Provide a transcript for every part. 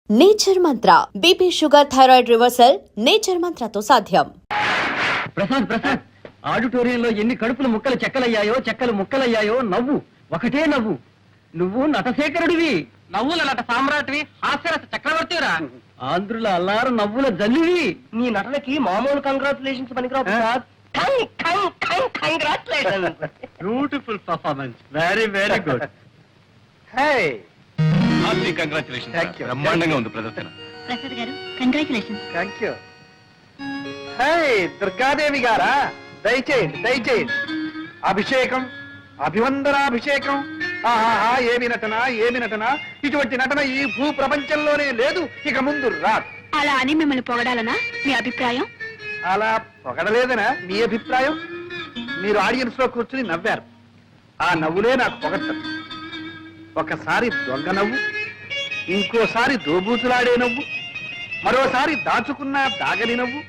Nature Mantra BP sugar thyroid reversal Nature మంత్రతో సాధ్యం. ప్రసాద్ ఆడిటోరియంలో ఎన్ని కడుపులు ముక్కలు చెక్కలయ్యాయో చెక్కలు ముక్కలయ్యాయో నవ్వు ఒకటే నవ్వు. నువ్వు నటశేఖరుడివి, నవ్వుల నట సామ్రాట్వి, హాస్యరస చక్రవర్తిరా. ఆంధ్రుల అల్లారు నవ్వుల జల్లివి. నీ నటనకి మామూలు కంగ్రాచులేషన్స్ పనికిరావు Prasad. Beautiful performance, very very good. Congratulation. Thank you. బ్రహ్మాండంగా ఉంది ప్రదర్శన. ప్రసాద్ గారు కంగ్రాచులేషన్స్. Thank you. దుర్గాదేవి గారా, దయచేయండి దయచేయండి. అభిషేకం, అభివందనాభిషేకం. ఆహాహా, ఏమి నటన ఏమి నటన. ఇటువంటి నటన ఈ భూ ప్రపంచంలోనే లేదు, ఇక ముందు రాదు. అలా అని మిమ్మల్ని పొగడాలనా మీ అభిప్రాయం? అలా పొగడలేదనా మీ అభిప్రాయం? మీరు ఆడియన్స్ లో కూర్చుని నవ్వారు, ఆ నవ్వులే నాకు పొగడ్తలు. ఒకసారి దొంగ నవ్వు, ఇంకోసారి దోబూతులాడే నవ్వు, మరోసారి దాచుకున్న దాగని నవ్వు,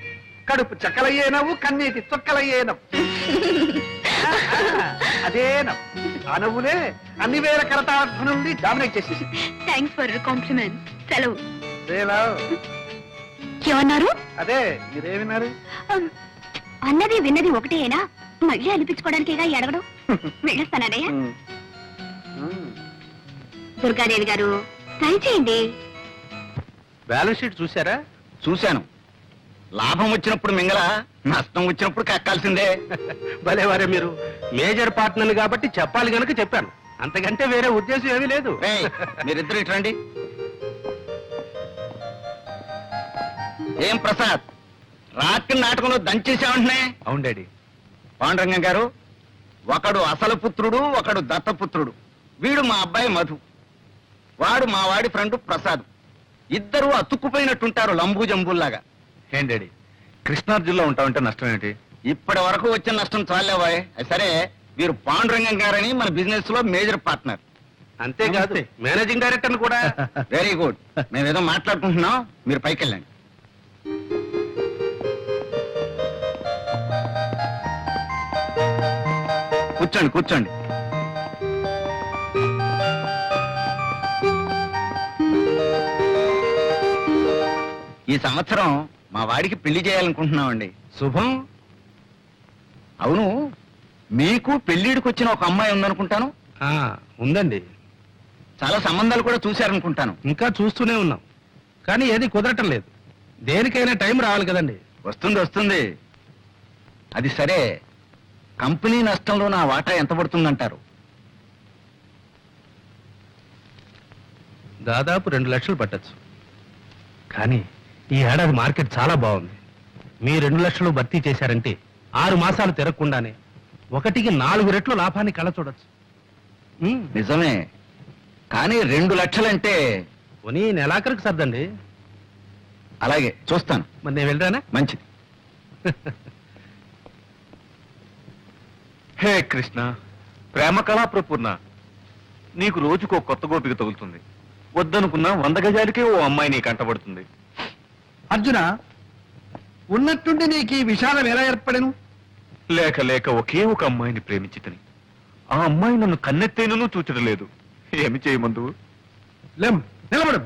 కడుపు చక్కలయ్యే నవ్వు, కన్నీటి చొక్కలయ్యే నవ్వు. అదే నవ్వు, ఆ నవ్వులే అన్ని వేల కరతార్థనుండి డామినేట్ చేసేసి. Thanks for compliment. సెలవు. ఏమన్నారు? అదే మీరేమిన్నారు? అన్నది విన్నది ఒకటేనా? మళ్ళీ అనిపించుకోవడానికేగా అడగడం. వెళ్ళొస్తానయ్య. దుర్గాదేవి గారు దయచేయండి. బ్యాలెన్స్ షీట్ చూసారా? చూశాను. లాభం వచ్చినప్పుడు మింగళ, నష్టం వచ్చినప్పుడు కక్కాల్సిందే. భలేవారే మీరు. మేజర్ పార్ట్నర్ కాబట్టి చెప్పాలి గనుక చెప్పాను, అంతకంటే వేరే ఉద్దేశం ఏమీ లేదు. రేయ్, మీరిద్దరు ఇటు రండి. ఏం ప్రసాద్, రాత్రి నాటకంలో దంచేసామంటున్నాయి? అవును డాడీ. పాండురంగం గారు, ఒకడు అసలు పుత్రుడు, ఒకడు దత్తపుత్రుడు. వీడు మా అబ్బాయి మధు, వాడు మా వాడి ఫ్రెండ్ ప్రసాద్. ఇద్దరు అతుక్కుపోయినట్టుంటారు, లంబూ జంబుల్లాగా. ఏం డాడీ, కృష్ణార్జున్లో ఉంటామంటే నష్టం ఏంటి? ఇప్పటి వరకు వచ్చిన నష్టం చాలేవాయ్. సరే, వీరు పాండురంగం గారని మన బిజినెస్ లో మేజర్ పార్ట్నర్. అంతేకాదు మేనేజింగ్ డైరెక్టర్ కూడా. Very good. మేమేదో మాట్లాడుకుంటున్నాం, మీరు పైకి వెళ్ళండి. కూర్చోండి కూర్చోండి. ఈ సంవత్సరం మా వాడికి పెళ్లి చేయాలనుకుంటున్నామండి. శుభం. అవును, మీకు పెళ్లిడికి వచ్చిన ఒక అమ్మాయి ఉందనుకుంటాను. ఉందండి. చాలా సంబంధాలు కూడా చూశారనుకుంటాను. ఇంకా చూస్తూనే ఉన్నాం, కానీ ఏది కుదరటం లేదు. దేనికైనా టైం రావాలి కదండి. వస్తుంది వస్తుంది. అది సరే, కంపెనీ నష్టంలో నా వాటా ఎంత పడుతుందంటారు? దాదాపు 2 లక్షలు పట్టచ్చు. కానీ ఈ ఏడాది మార్కెట్ చాలా బాగుంది. మీ 2 లక్షలు భర్తీ చేశారంటే 6 మాసాలు తిరగకుండానే 1కి 4 రెట్లు లాభాన్ని కళ్ళ చూడొచ్చు. నిజమే, కానీ 2 లక్షలంటే పోనీ నెలాఖరికి సర్దండి. అలాగే చూస్తాను. మరి నేను వెళ్ళరానా? మంచిది. హే కృష్ణ, ప్రేమ కళా ప్రపూర్ణ, నీకు రోజుకో కొత్త గోపిక తగులుతుంది. వద్దనుకున్నా 100 గజాలకే ఓ అమ్మాయి నీకు కంటబడుతుంది. అర్జున, ఉన్నట్టుండి నీకు ఈ విషాదం ఎలా ఏర్పడను? లేక లేక ఒకే ఒక అమ్మాయిని ప్రేమించితని ఆ అమ్మాయి నన్ను కన్నెత్తేనూ చూచడం లేదు. ఏమి చేయమందు? నిలబడు,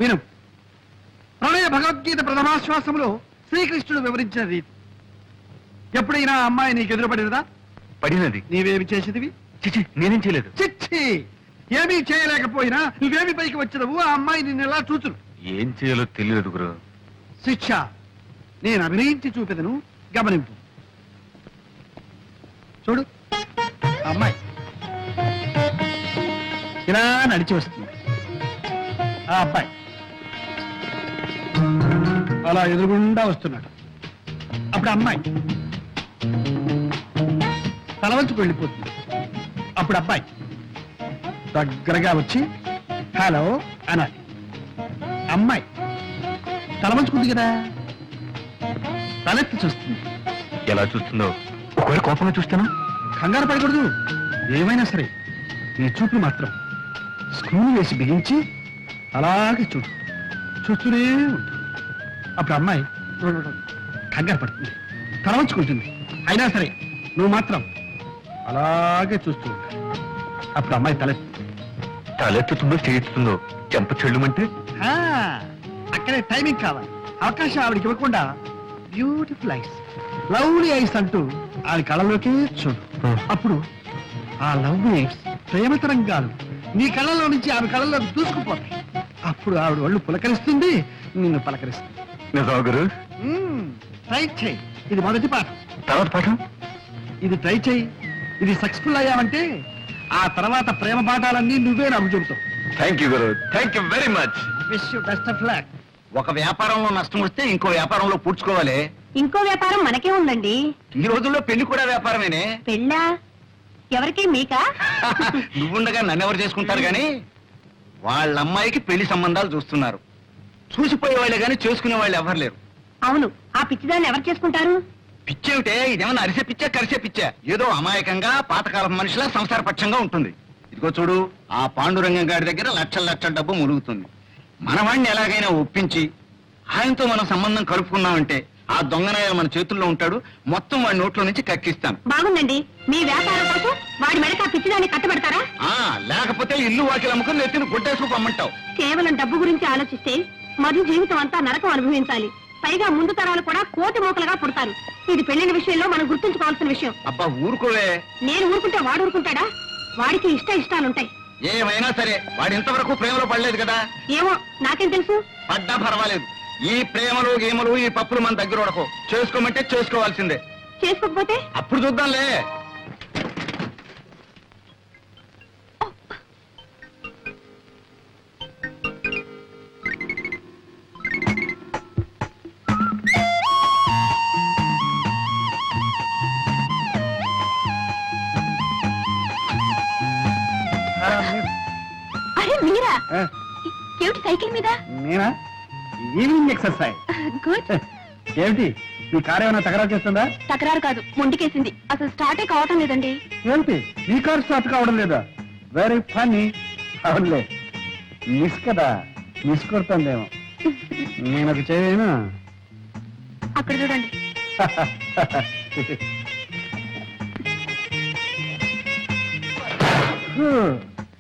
విను. ప్రణయ భగవద్గీత ప్రథమాశ్వాసంలో శ్రీకృష్ణుడు వివరించిన రీతి. ఎప్పుడైనా ఆ అమ్మాయి నీకు ఎదురుపడినదా? పడినది. నీవేమి చేసేదివి? చిచి, నేనేం చేయలేదు. చిచ్చి, ఏమీ చేయలేకపోయినా నువ్వేమి పైకి వచ్చేదవు? ఆ అమ్మాయి నిన్ను ఎలా చూచును? ఏం చేయాలో తెలియదు గురు. శిక్ష నేను అభినయించి చూపెదను, గమనింపు. చూడు, ఆ అమ్మాయి ఇలా నడిచి వస్తుంది. ఆ అబ్బాయి అలా ఎదురుగుండా వస్తున్నాడు. అప్పుడు అమ్మాయి తల వంచుకు వెళ్ళిపోతుంది. అప్పుడు అబ్బాయి దగ్గరగా వచ్చి హలో అనాలి. అమ్మాయి తల వంచుకుంది కదా, తలెత్తి చూస్తుంది. ఎలా చూస్తుందో? ఒకవేళ కోపంగా చూస్తాను? కంగారు పడకూడదు. ఏమైనా సరే నీ చూపులు మాత్రం స్క్రూలు వేసి బిగించి అలాగే చూడు, చూస్తూనే ఉంటుంది. అప్పుడు అమ్మాయి కంగారు పడుతుంది, తల వంచుకుంటుంది. అయినా సరే నువ్వు మాత్రం అలాగే చూస్తూ ఉంటావు. అప్పుడు అమ్మాయి తలెత్తుతుందో తలెత్తుతుందో చేయిస్తుందో చెంప చెల్లుమంటే ఆ, అక్కడే టైమింగ్ కావాలి. అవకాశం ఆవిడకి ఇవ్వకుండా బ్యూటిఫుల్ ఐస్, లవ్లీ ఐస్ అంటూ ఆవిడ కళ్ళలోకి చూడు. అప్పుడు ఆ లవ్లీ ఐస్ ప్రేమ తరంగాలు నీ కళ్ళలో నుంచి ఆమె కళ్ళలో దూసుకుపోతాయి. అప్పుడు ఆవిడ ఒళ్ళు పులకరిస్తుంది, నిన్ను పలకరిస్తుంది. నిజమా గురు? ట్రై చేయి. ఇది మొదటి పాఠం. తర్వాత పాఠం? ఇది ట్రై చేయి. ఇది సక్సెస్ఫుల్ అయ్యావంటే ఆ తర్వాత ప్రేమ పాఠాలన్నీ నువ్వే నాకు చెబుతావు. థ్యాంక్ యూ గురు, thank you very much. Wish you best of luck. ఒక వ్యాపారంలో నష్టం వస్తే ఇంకో వ్యాపారంలో పూడ్చుకోవాలి. ఇంకో వ్యాపారం మనకే ఉందండి. ఈ రోజుల్లో పెళ్లి కూడా వ్యాపారమేనే. పెళ్ళా? ఎవరికి, మీకా? నువ్వుండగా నన్నెవరు చేసుకుంటారు గాని వాళ్ళ అమ్మాయికి పెళ్లి సంబంధాలు చూస్తున్నారు. చూసిపోయే వాళ్ళే గాని చేసుకునే వాళ్ళు ఎవరు లేరు. అవును, ఆ పిచ్చిదాన్ని ఎవరు చేసుకుంటారు? పిచ్చేమిటే, ఇదేమన్నా అరిసే పిచ్చా కరిసే పిచ్చా? ఏదో అమాయకంగా పాతకాలం మనిషిలా సంసార పక్షంగా ఉంటుంది. ఇదిగో చూడు, ఆ పాండురంగం గారి దగ్గర లక్షల లక్షల డబ్బు ములుగుతుంది. మనవాణ్ణి ఎలాగైనా ఒప్పించి ఆయనతో మనం సంబంధం కలుపుకున్నామంటే ఆ దొంగనాయాలు మన చేతుల్లో ఉంటాడు. మొత్తం వాడి నోట్లో నుంచి కక్కిస్తాను. బాగుందండి. మీ వ్యాపారం కోసం వాడి మెడక ఆ పిచ్చిదాన్ని కట్టబెడతారా? లేకపోతే ఇల్లు వాకిలు అమ్ముకుని నెత్తిని గుడ్డేసుకు పమ్మంటావు. కేవలం డబ్బు గురించి ఆలోచిస్తే మధు జీవితం అంతా నరకం అనుభవించాలి. పైగా ముందు తరాలు కూడా కోటి మోకలుగా పుడతారు. ఇది పెళ్లిన విషయంలో మనం గుర్తుంచుకోవాల్సిన విషయం. అబ్బా ఊరుకోవే. నేను ఊరుకుంటే వాడు ఊరుకుంటాడా? వాడికి ఇష్టాలుంటాయి. ఏమైనా సరే వాడు ఇంతవరకు ప్రేమలో పడలేదు కదా. ఏమో, నాకేం తెలుసు. పడ్డా పర్వాలేదు. ఈ ప్రేమలు గేమలు ఈ పప్పులు మన దగ్గర ఉడకో. చేసుకోమంటే చేసుకోవాల్సిందే. చేసుకోకపోతే అప్పుడు చూద్దాంలే. అరే మీరా? ఏమిటి సైకిల్ మీద? నేనా? Evening exercise. గుడ్. ఏమిటి, మీ కారు ఏమైనా తగరాలు చేస్తుందా? తకరారు కాదు, మొండికేసింది. అసలు స్టార్టే కావటం లేదండి. ఏమిటి, మీ కారు స్టార్ట్ కావడం లేదా? Very funny. అవునులే, మిస్ కదా, మిస్ కొడుతుందేమో. నేను ఒక చేయను. అక్కడ చూడండి.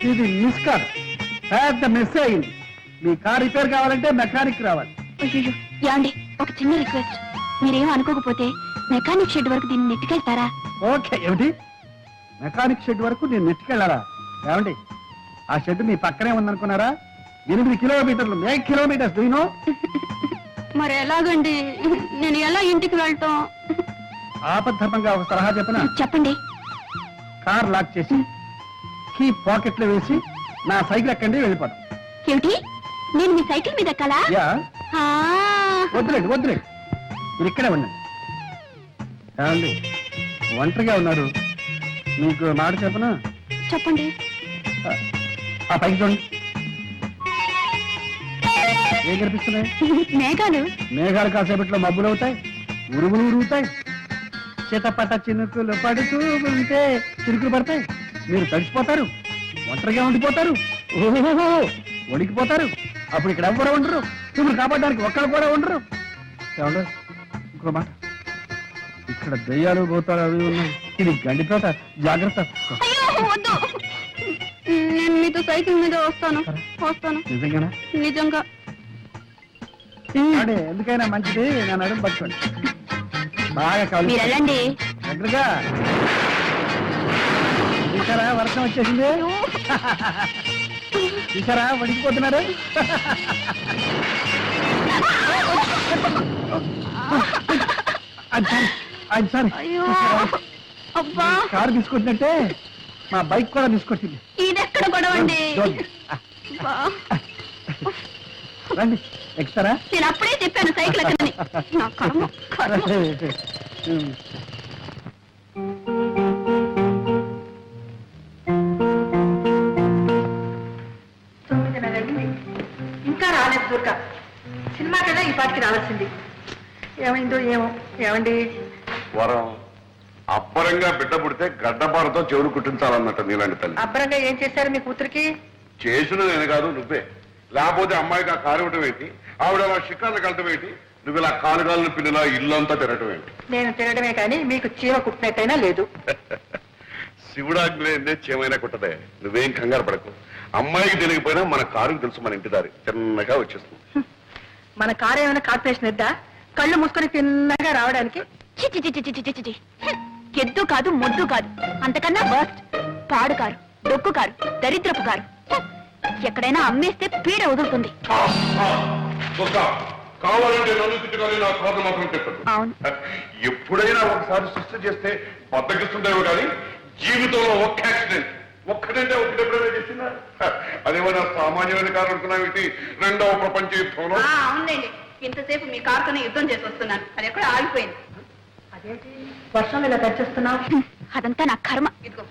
ఇది మిస్ కాదు, పెద్ద మిస్ అయింది. మీ కార్ రిపేర్ కావాలంటే మెకానిక్ రావాలి. అయ్యో, యాండి, ఒక చిన్న రిక్వెస్ట్. మీరేం అనుకోకపోతే మెకానిక్ షెడ్ వరకు దీన్ని నెట్టుకెళ్తారా? ఓకే. ఏమిటి, మెకానిక్ షెడ్ వరకు నేను నెట్టుకెళ్ళాలా? ఏమండి, ఆ షెడ్ మీ పక్కనే ఉందనుకున్నారా? 8 కిలోమీటర్లు, 8 కిలోమీటర్స్. దీనో మరి ఎలాగండి? నేను ఎలా ఇంటికి వెళ్తాం? ఆపద్ధర్మంగా ఒక సలహా చెప్పనా? చెప్పండి. కార్ లాక్ చేసి కీ పాకెట్ లో వేసి నా సైకిల్ ఎక్కండి, వెళ్ళిపోతాం. ఏమిటి, నేను మీ సైకిల్ మీద ఎక్కాలా? యా, ఆ. వద్దులేండి వద్దులేండి, మీరు ఇక్కడే ఉండండి. ఏమండి, ఒంటరిగా ఉన్నారు, మీకు మాట చెప్పనా? చెప్పండి. ఆ పైకి చూడండి, ఏం కనిపిస్తున్నాయి? మేఘాలు. మేఘాలు కాసేపట్లో మబ్బులు అవుతాయి, ఉరుగులు ఉరుగుతాయి, చేతపట చినుకులు పడుతూ ఉంటే చినుకులు పడతాయి, మీరు తడిసిపోతారు, ఒంటరిగా ఉండిపోతారు, ఓహో వణికిపోతారు. అప్పుడు ఇక్కడ ఎవ్వరు ఉండరు, మిమ్మల్ని కాపాడడానికి ఒక్కరు కూడా ఉండరు. ఏమండి, ఇంకో మాట, ఇక్కడ దయ్యాలు పోతారు అవి ఉన్నాయి, ఇది గండిపేట, జాగ్రత్త. అయ్యో, వద్దు. నేను మీతో సైకిల్ మీద వస్తాను. నిజంగానా? నిజంగా. అడే, ఎందుకైనా మంచిది నేను అడుగు పట్టుకోండి, బాగా కావాలి. మీరు వెళ్ళండి. దగ్గరగా చూసారా, వర్షం వచ్చేసింది. చూసారా, వణికిపోతున్నారు. సారీ, అయ్యో, అబ్బా, కారు తీసుకొచ్చినట్టే మా బైక్ కూడా తీసుకొచ్చింది. ఇదెక్కడ గొడవండి? అబ్బా. రండి, ఎక్కుతారా? నేను అప్పుడే చెప్పాను సైకిల్ ఎక్కడని. నా కర్మ, కర్మ. ఇంకా రాలేదు దుర్గా. సినిమాకైనా ఈ పాటికి రావాల్సింది. ఏమైందో ఏమో. ఏమండి, వరం అబ్బరంగా బిడ్డ పుడితే గడ్డపారతో చెవులు కుట్టించాలన్నట్టు నీలాంటి తల్లి. అబ్బరంగా ఏం చేశారు మీ కూతురికి? చేసిన నేను కాదు నువ్వే. లేకపోతే అమ్మాయికి ఆ కారు ఇవ్వటం ఏంటి, ఆవిడ అలా షికార్లు కలటం ఏంటి, నువ్వు ఇలా కాలుగాలను పిల్లలా ఇల్లంతా తిరగటం ఏంటి? నేను తినడమే కానీ మీకు చీమ కుట్టినట్టయినా లేదు. శివుడాగ్నే చేయమైనా కుట్టదే. నువ్వేం కంగారు పడకు. అమ్మాయికి తెలియకపోయినా మన కారుకు తెలుసు మన ఇంటి దారి. తిన్నగా వచ్చేస్తుంది. మన కారు ఏమైనా కార్పొరేషన్ ఎద్దా కళ్ళు మూసుకొని తిన్నగా రావడానికి? చిచి చిచి చిచి చిచి చిచి. ఎద్దు కాదు మొద్దు కాదు, అంతకన్నా వర్స్ట్. పాడు కారు, డొక్కు కారు, దరిద్రపు కారు. ఎక్కడైనా అమ్మేస్తే పీడ వదులుతుంది. కావాలంటే నన్ను తిట్టుకొని నా కారు మాత్రం తిట్టదు. అవును. ఎప్పుడైనా ఒకసారి సృష్టి చేస్తే బద్దకిస్తుందేమో కానీ జీవితంలో ఒక్క యాక్సిడెంట్ ఒక్కటంటే ఒకటి ఎప్పుడైనా చేసిందా? అదేమన్నా సామాన్యమైన కారు అనుకున్నావేంటి? రెండవ ప్రపంచ యుద్ధంలో. అవునండి, ఇంతసేపు మీ కారుతోనే యుద్ధం చేసి వస్తున్నాను, అది ఎక్కడ ఆగిపోయింది. అదేంటి వర్షంలో ఇలా తెచ్చేస్తున్నావు? అదంతా నా కర్మ. ఇదిగో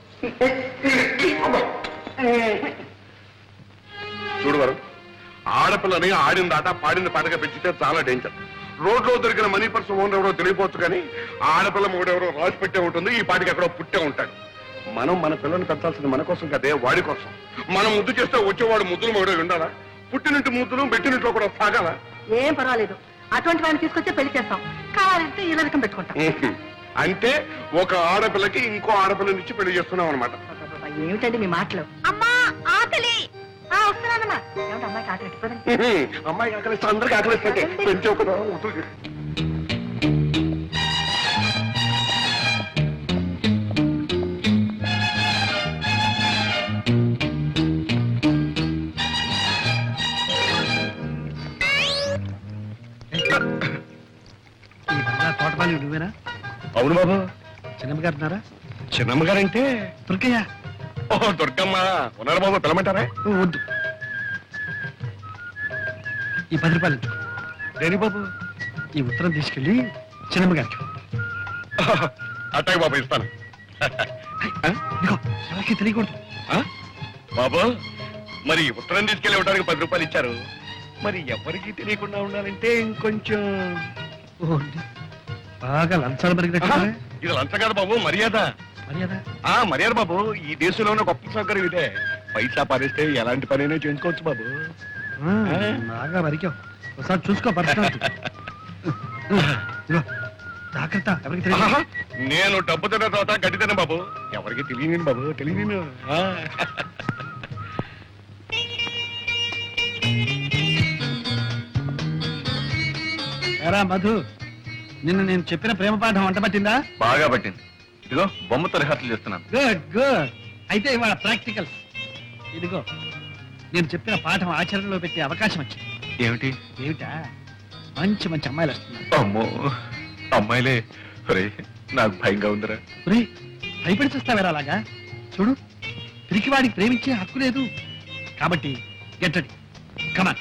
చూడవారు, ఆడపిల్లని ఆడిన దాట పాడిన పాటగా పెంచితే చాలా డేంజర్. రోడ్లో దొరికిన మనీ పర్స్ ఓనర్ ఎవరో తెలియపోవచ్చు కానీ ఆడపిల్ల మూడెవరో రాసి పెట్టే ఉంటుంది. ఈ పాటికి ఎక్కడో పుట్టే ఉంటాడు. మనం మన పిల్లని పెంచాల్సింది మన కోసం కదే, వాడి కోసం. మనం ముద్దు చేస్తే వచ్చేవాడు ముద్దులు మొగడే ఉండాలా? పుట్టినట్టు ముద్దులు పెట్టినట్లో కూడా సాగాల. ఏం పర్వాలేదు, అటువంటి వాడిని తీసుకొచ్చి పెళ్లి చేస్తాం. కావాలంటే ఈ రకం పెట్టుకుంటాం. అంటే ఒక ఆడపిల్లకి ఇంకో ఆడపిల్లనిచ్చి పెళ్లి చేస్తున్నాం అనమాట. ఏమిటండి మీ మాటలు? అమ్మా ఆకలి. వస్తున్నానమ్మా. ఏమిటి అమ్మాయికి ఆకలి పెట్టుకోదండి? అమ్మాయికి ఆకలిస్తే అందరికి ఆకలిస్తే పెంచే కదా. తోటపాలి నువ్వేనా? అవును బాబు. చిన్నమ్మ గారు ఉన్నారా? చిన్నమ్మ గారంటే దుర్గయ్య. ఓహో దుర్గమ్మ ఉన్నారు బాబు. పిలమంటారా? వద్దు, ఈ 10 రూపాయలు ఇచ్చు. దేని బాబు? ఈ ఉత్తరం తీసుకెళ్ళి చిన్నమ్మ గారికి. అట్టాయి బాబు, ఇస్తాను. ఇదిగో ఎవరికి తెలియకూడదు. బాబు, మరి ఉత్తరం తీసుకెళ్ళి ఇవ్వడానికి 10 రూపాయలు ఇచ్చారు. మరి ఎవరికి తెలియకుండా ఉండాలంటే ఇంకొంచెం బాగా లంచాలు పెరిగినట్టు. ఇది లంచం కాదు బాబు, మర్యాద. మర్యాద? మర్యాద బాబు. ఈ దేశంలో ఉన్న గొప్ప సౌకర్యం ఇదే. పైసా పారేస్తే ఎలాంటి పనైనా చేసుకోవచ్చు బాబు. బాగా మరికావు. ఒకసారి చూసుకో పరిస్థితి. జాగ్రత్త, ఎవరికి తెలియదు. నేను డబ్బు తిన్న తర్వాత గడ్డి తిన్న బాబు. ఎవరికి తెలియని బాబు, తెలియని. ఎరా మధు, నిన్న నేను చెప్పిన ప్రేమ పాఠం వంట పట్టిందా? బాగా పట్టింది. ఇదిగో బొమ్మతో రిహార్సల్ చేస్తున్నాను. Good good. అయితే ఇవాళ ప్రాక్టికల్స్. ఇదిగో నేను చెప్పిన పాఠం ఆచరణలో పెట్టే అవకాశం వచ్చింది. ఏమిటి? ఏమిటా? మంచి మంచి అమ్మాయిలు వస్తున్నారు. అమ్మో, అమ్మాయిలే. ఒరే, నాకు భయంగా ఉందిరా. ఒరేయ్, భయపడి చూస్తావేరా అలాగా? చూడు, తిరిగి వాడికి ప్రేమించే హక్కు లేదు. కాబట్టి గెట్ రెడీ. కమాన్.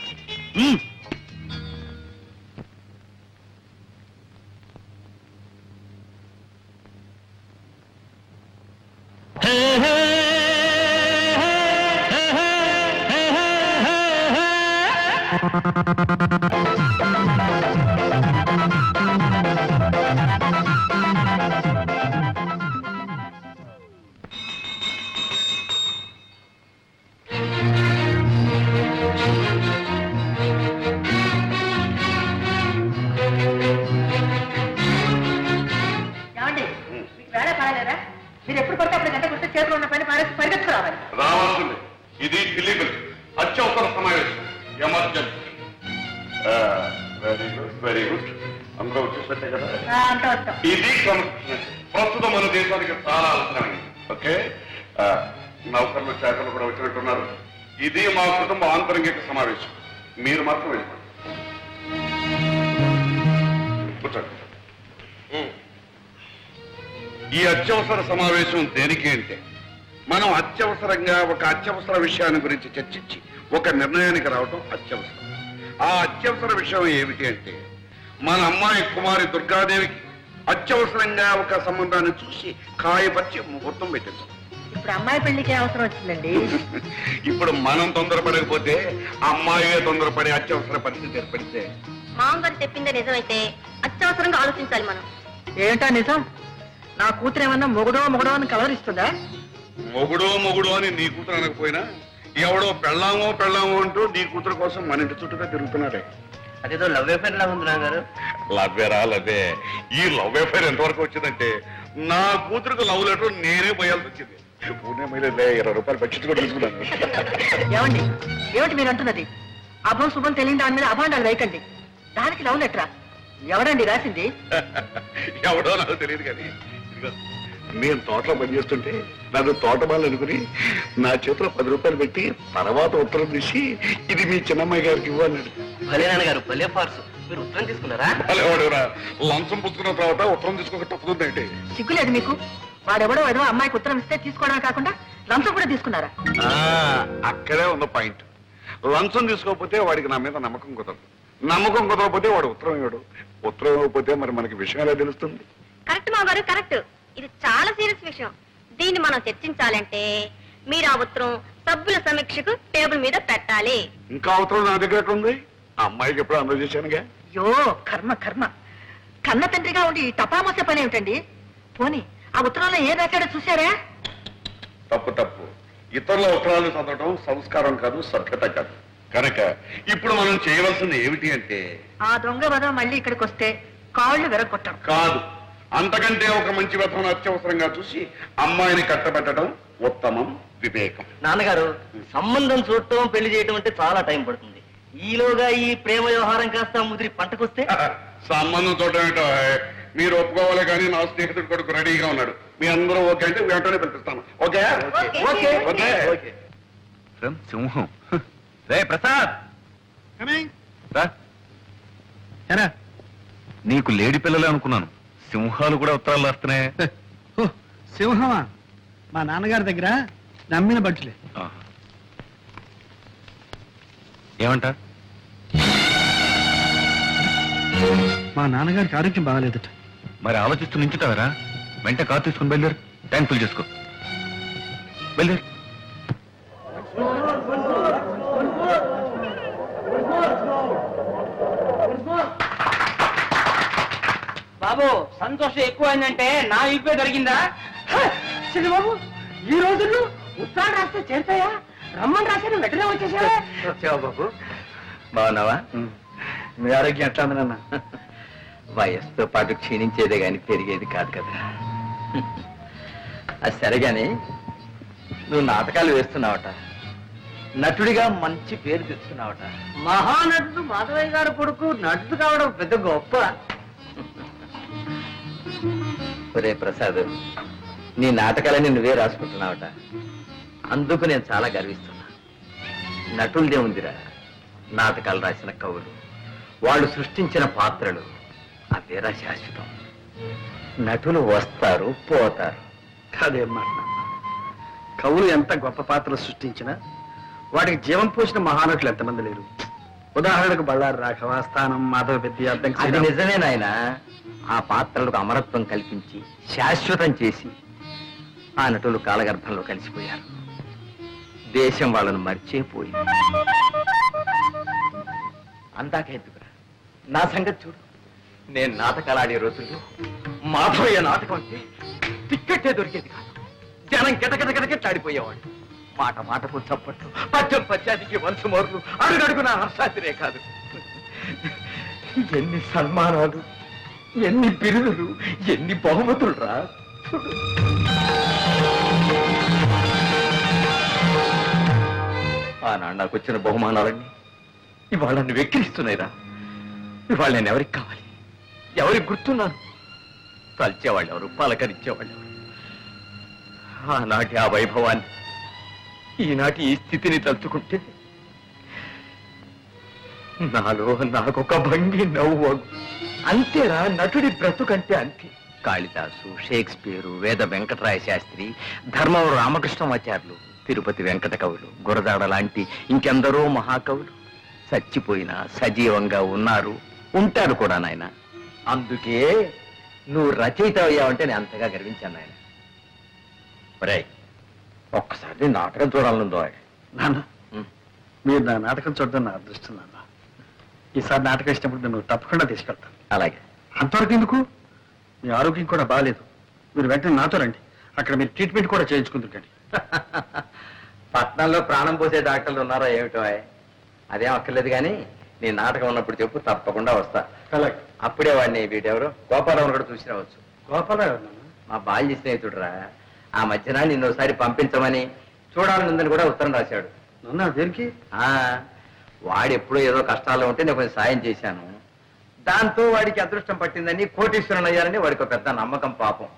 ఏమండి, మీకు వేళ పడలేదా? మీరు ఎప్పుడు పడితే అప్పుడు గంట కొడితే చేతిలో ఉన్న పని పారేసి పరిగెత్తుకు రావాలి. రావాల్సింది. ఇది ఇల్లీగల్, అత్యవసర సమావేశం, emergency. Very good, very good. అందరూ వచ్చేసట్టే కదా. అంతా వస్తాం. ఇది క్రమశిక్షణ ప్రస్తుతం మన దేశానికి చాలా అవసరమైంది. ఓకే, నౌకర్లు శాఖలు కూడా వచ్చినట్టున్నారు. ఇది మా కుటుంబ ఆంతరంగిక సమావేశం. మీరు మాత్రం వెళ్ళిపోండి. కూర్చోండి. ఈ అత్యవసర సమావేశం దేనికి అంటే, మనం అత్యవసరంగా ఒక అత్యవసర విషయాన్ని గురించి చర్చించి ఒక నిర్ణయానికి రావడం అత్యవసరం. ఆ అత్యవసర విషయం ఏమిటి అంటే, మన అమ్మాయి కుమారి దుర్గాదేవికి అత్యవసరంగా ఒక సంబంధాన్ని చూసి కాయపరిచి ముహూర్తం పెట్టించాం. ఇప్పుడు అమ్మాయి పెళ్లికి అవసరం వచ్చిందండి. ఇప్పుడు మనం తొందరపడకపోతే అమ్మాయి తొందరపడే అత్యవసర పరిస్థితి ఏర్పడితే, మామగారు చెప్పిందే నిజమైతే అత్యవసరంగా ఆలోచించాలి మనం. ఏంటా నిజం? నా కూతురు ఏమన్నా మొగుడో అని కలవరిస్తుందా? మొగుడు అని నీ కూతురు అనకపోయినా ఎవడో పెళ్ళామో అంటూ నీ కూతురు కోసం మన ఇంటి చుట్టూగా తిరుగుతున్నాడే. అదేదో లవ్ అఫేర్ లా ఉంది నాన్నగారు. లవ్వే. ఈ లవ్ అఫైర్ ఎంతవరకు వచ్చిందంటే, నా కూతురుకు లవ్ లెటర్ నేనే పోయాల్సి వచ్చింది. పూణే మైలేజ్ 20 రూపాయలు బడ్జెట్ కూడా తీసుకున్నాను. ఏమండి ఏమిటి మీరు అంటున్నది? అభం శుభం తెలియని దాని మీద అభాండాలు వేయకండి. దానికి లవ్ లెటరా? ఎవడండి రాసింది? ఎవడో నాకు తెలియదు కానీ ఇదిగో, నేను తోటలో పనిచేస్తుంటే నన్ను తోటమాలు అనుకుని నా చేతిలో 10 రూపాయలు పెట్టి తర్వాత ఉత్తరం తీసి ఇది మీ చిన్నమ్మాయి గారికి ఇవ్వన్నాడు. భలే నాన్నగారు భలే ఫార్సు. మీరు ఉత్తరం తీసుకున్నారా? వాడెవడా లంచం పుచ్చుకున్న తర్వాత ఉత్తరం తీసుకోక తప్పుతుందంటే సిగ్గులేదు మీకు? వాడెవడో ఏదో అమ్మాయికి ఉత్తరం ఇస్తే తీసుకోవడమే కాకుండా లంచం కూడా తీసుకున్నారా? అక్కడే ఉన్న పాయింట్. లంచం తీసుకోకపోతే వాడికి నా మీద నమ్మకం కుదరదు. నమ్మకం కుదరకపోతే వాడు ఉత్తరం ఇవ్వడు. ఉత్తరం ఇవ్వకపోతే మరి మనకి విషయం ఎలా తెలుస్తుంది? కరెక్ట్ మా గారు కరెక్ట్. ఇది చాలా సీరియస్ విషయం. దీన్ని మనం చర్చించాలంటే మీరు ఆ ఉత్తరం సభ్యుల సమీక్షకు టేబుల్ మీద పెట్టాలి. ఇంకా ఉత్తరం నా దగ్గర ఎక్కడ ఉంది? ఆ అమ్మాయికి ఎప్పుడు అందజేశానుగా. అయ్యో కర్మ కర్మ. కన్న తండ్రిగా ఉండి ఈ టపామోసే పని ఏమిటండి? పోనీ ఆ ఉత్తరంలో ఏ రాశాడో చూశారా? తప్పు తప్పు. ఇతరుల ఉత్తరాలు చదవడం సంస్కారం కాదు, సభ్యత కాదు. కనుక ఇప్పుడు మనం చేయవలసింది ఏమిటి అంటే ఆ దొంగ వదవ మళ్ళీ ఇక్కడికి వస్తే కాళ్ళు విరగొట్టడం కాదు, అంతకంటే ఒక మంచి వ్యర్థం అత్యవసరంగా చూసి అమ్మాయిని కట్టబెట్టడం ఉత్తమం, వివేకం. నాన్నగారు సంబంధం చూడటం పెళ్లి చేయటం అంటే చాలా టైం పడుతుంది. ఈలోగా ఈ ప్రేమ వ్యవహారం కాస్త ముదిరి పంటకొస్తే సంబంధం చూడటం ఏంటో మీరు ఒప్పుకోవాలి కానీ నా స్నేహితుడు కొడుకు రెడీగా ఉన్నాడు. మీ అందరూ ఓకే అంటే వెంటనే పిలిపిస్తాను. Okay okay okay. సింహం. రే ప్రసాద్ రా. నీకు లేడి పిల్లలే అనుకున్నాను. సింహాలు కూడా ఉత్తరాలు రాస్తున్నాయి. సింహమా? మా నాన్నగారి దగ్గర నమ్మిన బట్టలే. ఏమంట? మా నాన్నగారికి ఆరోగ్యం బాగాలేదట. మరి ఆలోచిస్తూ నించుతావరా? వెంట కారు తీసుకుని బయలుదేరు. ట్యాంక్ ఫుల్ చేసుకో. బయలుదేరు. బాబు సంతోషం ఎక్కువైందంటే నా ఇప్పే దొరికిందా? బాబు ఈ రోజుల్లో ఉత్తరాలు రాస్తే చేరుతాయా? రమ్మని రాశాను వెంటనే వచ్చేసా. వచ్చావా బాబు? బాగున్నావా? మీ ఆరోగ్యం ఎట్లా ఉంది నాన్న? వయస్సుతో పాటు క్షీణించేదే గాని పెరిగేది కాదు కదా. అది సరే గాని నువ్వు నాటకాలు వేస్తున్నావట, నటుడిగా మంచి పేరు తెచ్చుకున్నావట. మహానటుడు మాధవయ్య గారు కొడుకు నటుడు కావడం పెద్ద గొప్ప. ఒరే ప్రసాద్, నీ నాటకాలని నువ్వే రాసుకుంటున్నావట. అందుకు నేను చాలా గర్విస్తున్నా. నటులదే ఉందిరా, నాటకాలు రాసిన కవులు, వాళ్ళు సృష్టించిన పాత్రలు అవేరా శాశ్వతం. నటులు వస్తారు పోతారు. కాదేం మాట నాన్న. కవులు ఎంత గొప్ప పాత్రలు సృష్టించినా వాటికి జీవం పోసిన మహానటులు ఎంతమంది లేరు. ఉదాహరణకు బళ్ళారి రాఘవ, స్థానం, మాధవ పెద్ద అది నిజమే నాయన. ఆ పాత్రలకు అమరత్వం కల్పించి శాశ్వతం చేసి ఆ నటులు కాలగర్భంలో కలిసిపోయారు. దేశం వాళ్ళను మర్చిపోయింది. అందాక ఎందుకురా, నా సంగతి చూడు. నేను నాటకాలు ఆడే రోజుల్లో మాధవయ్య నాటకం అంటే టిక్కెట్టే దొరికేది కాదు. జనం గిటగిటగిటగిట్లాడిపోయేవాడు. మాట మాటకు చప్పట్లు, పద్యం పద్యానికి వంశమోర్లు, అడుగడుగు నా హర్షాతిరే కాదు. ఎన్ని సన్మానాలు, ఎన్ని బిరుదులు, ఎన్ని బహుమతులు రా. ఆనాడు నాకు వచ్చిన బహుమానాలన్నీ ఇవాళ నన్ను వెక్కిరిస్తున్నాయిరా. ఇవాళ నేను ఎవరికి కావాలి, ఎవరికి గుర్తున్నాను? తలిచేవాళ్ళు ఎవరు, పలకరించేవాళ్ళు ఎవరు? ఆనాటి ఆ వైభవాన్ని, ఈనాటి ఈ స్థితిని తలుచుకుంటే నాలో నాకొక భంగి నవ్వు. అంతేరా నటుడి బ్రతుకంటే అంతే. కాళిదాసు, షేక్స్పియరు, వేద వెంకటరాయ శాస్త్రి, ధర్మవరం రామకృష్ణమాచార్యులు, తిరుపతి వెంకట కవులు, గురదాడ లాంటి ఇంకెందరో మహాకవులు చచ్చిపోయినా సజీవంగా ఉన్నారు, ఉంటారు కూడా నాయన. అందుకే నువ్వు రచయిత అయ్యావంటే నేను అంతగా గర్వించాను నాయన. ఒరేయ్, ఒక్కసారి నాటకం చూడాలనుందో. నాన్న, మీరు నా నాటకం చూడడం నా అదృష్టం నాన్న. ఈసారి నాటకం ఇచ్చినప్పుడు నువ్వు తప్పకుండా తీసుకెళ్తాను. అలాగే. అంతవరకు ఎందుకు? మీ ఆరోగ్యం కూడా బాగాలేదు. మీరు వెంటనే నాతో రండి. అక్కడ మీరు ట్రీట్మెంట్ కూడా చేయించుకుంటుంటండి. పట్నంలో ప్రాణం పోసే డాక్టర్లు ఉన్నారా ఏమిటో? అదేం అక్కర్లేదు కానీ నీ నాటకం ఉన్నప్పుడు చెప్పు, తప్పకుండా వస్తా. అలాగే. అప్పుడే వాడిని వీటెవరు గోపాలరావు కూడా చూసి రావచ్చు. గోపాలరావు నాన్న? మా బాల్య స్నేహితుడు రా. ఆ మధ్యన నిన్ను ఒకసారి పంపించమని చూడాలనుందని కూడా ఉత్తరం రాశాడు. నన్నా దేనికి? ఆ వాడు ఎప్పుడో ఏదో కష్టాల్లో ఉంటే నేను కొంచెం సాయం చేశాను. దాంతో వాడికి అదృష్టం పట్టిందని కోటీశ్వరుని అయ్యారని వాడికి ఒక పెద్ద నమ్మకం పాపం.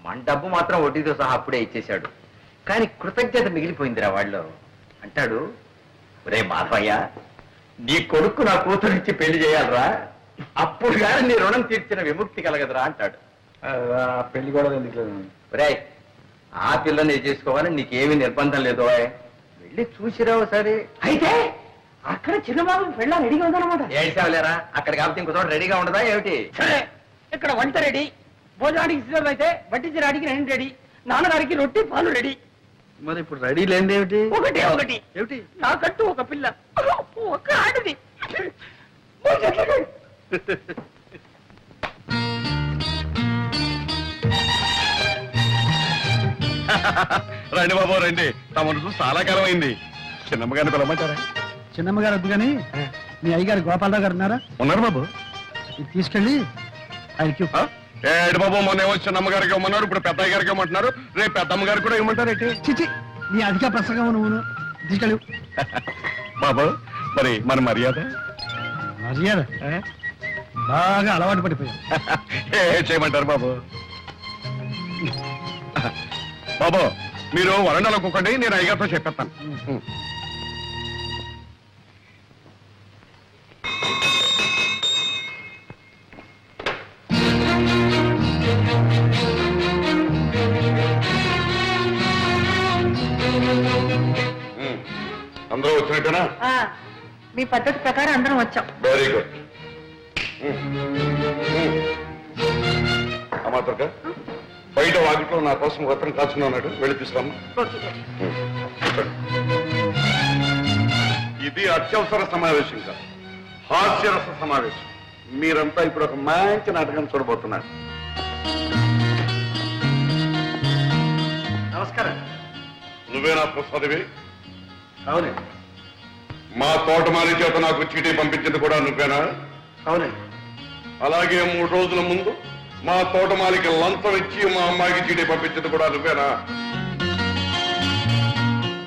మన డబ్బు మాత్రం వడ్డీతో సహా అప్పుడే ఇచ్చేశాడు. కానీ కృతజ్ఞత మిగిలిపోయిందిరా వాళ్ళు. అంటాడు, రే మాధవయ్య, నీ కొడుకు నా కూతురిచ్చి పెళ్లి చేయాలరా, అప్పుడు కానీ నీ రుణం తీర్చిన విముక్తి కలగదురా అంటాడు. పెళ్లి కూడా ఎందుకు? రే ఆ పిల్లని చేసుకోవాలని నీకేమీ నిర్బంధం లేదు, వెళ్ళి చూసిరావు సరే. అయితే అక్కడ చిన్నబాబు పెళ్ళ రెడీగా ఉందన్నమాట. ఏడ్చావులేరా, అక్కడ కాబట్టి ఇంకో చోట రెడీగా ఉండదా ఏమిటి? సరే, ఇక్కడ వంట రెడీ, భోజనానికి సిద్ధం అయితే వడ్డించడానికి రెండు రెడీ, నాన్నగారికి రొట్టి పాలు రెడీ. మరి ఇప్పుడు రెడీ లేనిది ఏమిటి? ఒకటే ఒకటి ఏమిటి? నాకంటూ ఒక పిల్ల, ఒక ఆడది. రండి బాబు రండి, తమను చూసి చాలా కాలం అయింది. చిన్నమ్మగారిని పిలవమంటారా? చిన్నమ్మగారు వద్దు కానీ మీ అయ్యగారు గోపాలరావు గారు ఉన్నారా? ఉన్నారు బాబు. ఇది తీసుకెళ్ళి ఆయనకి ఆ? ఏడు బాబు, మొన్న ఏమో చిన్నమ్మగారికి ఇవ్వమన్నారు, ఇప్పుడు పెద్దయ్య గారికి ఇవ్వమంటున్నారు, రేపు పెద్దమ్మగారికి కూడా ఇవ్వమంటారేంటి? చిచి నీ అధిక ప్రసంగం నువ్వు తీసుకెళ్ళి. బాబు మరి మన మర్యాద మర్యాద బాగా అలవాటు పడిపోయావు. ఏ చేయమంటారు బాబు? బాబు మీరు వరండాలో కూకండి, నేను అయ్యగారితో చెప్పేస్తాను. అందరూ వచ్చినట్టేనా? మీ పద్ధతి ప్రకారం అందరం వచ్చాం. Very good. అమాత్రక బయట వాకిట్లో నా కోసం వస్త్రం కాచుకున్నాడు, వెళ్ళి తీసుకురమ్మా. ఇది అత్యవసర సమావేశం కాదు, హాస్యరస సమావేశం. మీరంతా ఇప్పుడు ఒక మంచి నాటకం చూడబోతున్నారు. నమస్కారం. నువ్వేనా ప్రసాదివి? అవునండి. మా తోటమాలి చేత నాకు చీటీ పంపించింది కూడా నువ్వేనా? అవునండి. అలాగే 3 రోజుల ముందు మా తోటమాలికి లంచం ఇచ్చి మా అమ్మాయికి చీటీ పంపించింది కూడా నువ్వేనా?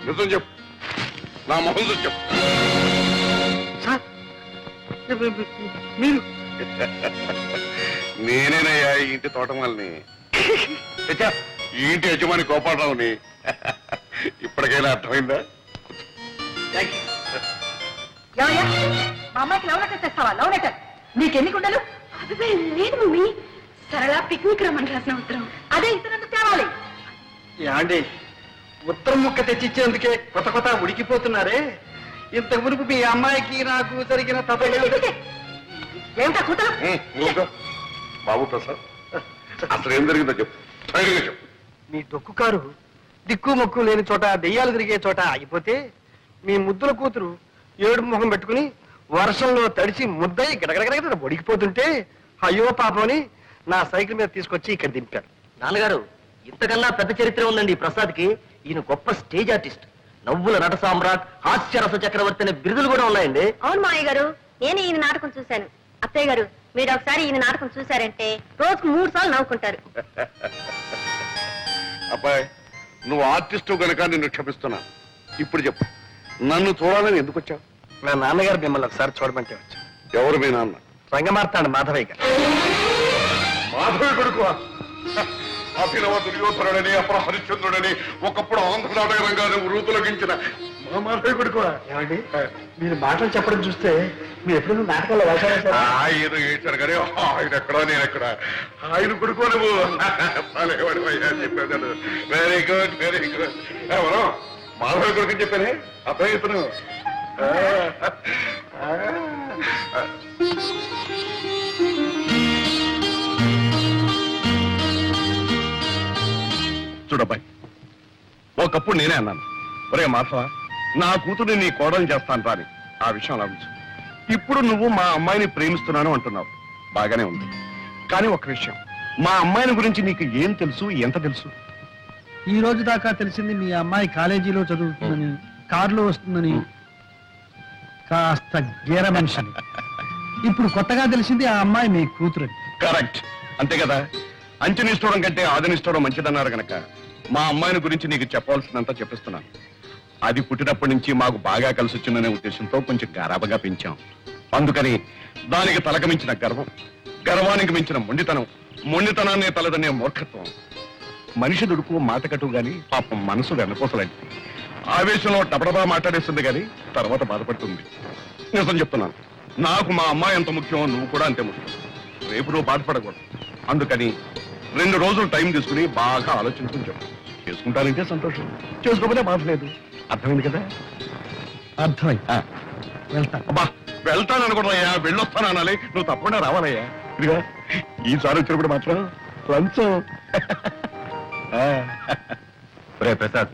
నిజం చెప్పు, నా మొహం చూసి చెప్పు. సార్ మీరు నేనేనయ్యా ఈ ఇంటి తోటమాలిని, ఈ ఇంటి యజమాని గోపాలరావుని. ఇప్పటికైనా అర్థమైందా? ఏమయ్యా, మా అమ్మాయికి లవ్ లెటర్ తెస్తావా? లవ్ లెటర్ నీకెన్ని కుండలు? అదే లేదు మమ్మీ, సరళ పిక్నిక్ రమ్మని రాసిన ఉత్తరం. అదే ఇతరులకు తేవాలి. యాండి ఉత్తరం ముక్క తెచ్చిచ్చేందుకే కొత్త ఉడికిపోతున్నారే. ఇంత మునుపు మీ అమ్మాయికి నాకు జరిగిన ఏమిటా కూతురు? ఊరుకో. బాబు ప్రసాద్, అసలు ఏం జరిగిందో చెప్పు, ధైర్యంగా చెప్పు. మీ డొక్కు కారు దిక్కు మొక్కు లేని చోట దెయ్యాలు తిరిగే చోట ఆగిపోతే మీ ముద్దుల కూతురు ఏడు ముఖం పెట్టుకుని వర్షంలో తడిసి ముద్దయి గడగడగడ ఒడికిపోతుంటే అయ్యో పాపని నా సైకిల్ మీద తీసుకొచ్చి ఇక్కడ దింపారు. నాన్నగారు, ఇంతకన్నా పెద్ద చరిత్ర ఉందండి ప్రసాద్కి. ఈయన గొప్ప స్టేజ్ ఆర్టిస్ట్, నవ్వుల నట సామ్రాట్, హాస్యరస చక్రవర్తి అనే బిరుదులు కూడా ఉన్నాయండి. అవును మావయ్య గారు, నేను ఈయన నాటకం చూశాను. అత్తయ్య గారు, మీరు ఒకసారి ఈయన నాటకం చూశారంటే రోజుకు 3 సార్లు నవ్వుకుంటారు. అబ్బాయి, నువ్వు ఆర్టిస్టు గనక నిన్ను క్షమిస్తున్నాను. ఇప్పుడు చెప్పు, నన్ను చూడాలని ఎందుకు వచ్చావు? నా నాన్నగారు మిమ్మల్ని ఒకసారి చూడమంటే వచ్చా. ఎవరు మీ నాన్న? రంగమార్తాండ మాధవయ్య గారు. మాధవి కొడుకు అభినవ దుర్యోధనుడని, అపర హరిశ్చంద్రుడని ఒకప్పుడు ఆంధ్ర నాటక రంగాన్ని వృతులగించిన మా మాధవి కొడుకు. ఏమండి, మీరు మాటలు చెప్పడం చూస్తే మీరు ఎప్పుడైనా నాటకాల్లో వేశారా? ఆయన ఏడ్చారు కానీ ఆయన ఎక్కడా నేను ఎక్కడ. ఆయన కొడుకు నువ్వు చెప్పాను. Very good, very good. ఎవరు? మాధవి కొడుకు చెప్పానే, అబ్బాయి ఇతను. చూడబ్బాయి, ఒకప్పుడు నేనే అన్నాను, ఒరే మాధవ, నా కూతురు నీ కోడలు చేస్తాను రాని. ఆ విషయం ఆలోచించు. ఇప్పుడు నువ్వు మా అమ్మాయిని ప్రేమిస్తున్నాను అంటున్నావు, బాగానే ఉంది. కానీ ఒక విషయం, మా అమ్మాయిని గురించి నీకు ఏం తెలుసు, ఎంత తెలుసు? ఈ రోజు దాకా తెలిసింది మీ అమ్మాయి కాలేజీలో చదువుతుందని, కారులో వస్తుందని, కాస్త గేర మనిషిని. ఇప్పుడు కొత్తగా తెలిసింది ఆ అమ్మాయి మీ కూతురని. కరెక్ట్, అంతే కదా. అంచనిస్తూడం కంటే ఆదనిస్తూడం మంచిదన్నారు గనక మా అమ్మాయిని గురించి నీకు చెప్పవలసినంత చెప్పిస్తున్నాను. అది పుట్టినప్పటి నుంచి మాకు బాగా కలిసి వచ్చిందనే ఉద్దేశంతో కొంచెం గారాబగా పెంచాం. అందుకని దానికి తలకు మించిన గర్వం, గర్వానికి మించిన మొండితనం, మొండితనాన్ని తలదనే మూర్ఖత్వం. మనిషి దుడుకు మాట కట్టు గాని పాపం మనసు వెన్నపోసలాంటి. ఆవేశంలో డబడబా మాట్లాడేస్తుంది గాని తర్వాత బాధపడుతుంది. నిజం చెప్తున్నాను, నాకు మా అమ్మాయి ఎంత ముఖ్యమో నువ్వు కూడా అంతే ముఖ్యం. రేపు నువ్వు బాధపడకూడదు. అందుకని 2 రోజులు టైం తీసుకుని బాగా ఆలోచించుకుని చెప్పు. చేసుకుంటానంటే సంతోషం, చేసుకోకపోతే బాధ లేదు. అర్థమైంది కదా? అర్థమైంది. వెళ్తాను. అబ్బా వెళ్తాను అనుకుంటున్నాయా, వెళ్ళొస్తాను అనాలి. నువ్వు తప్పకుండా రావాలయ్యా. ఇదిగా ఈసారి వచ్చినప్పుడు మాత్రం లంచం. రే ప్రసాద్,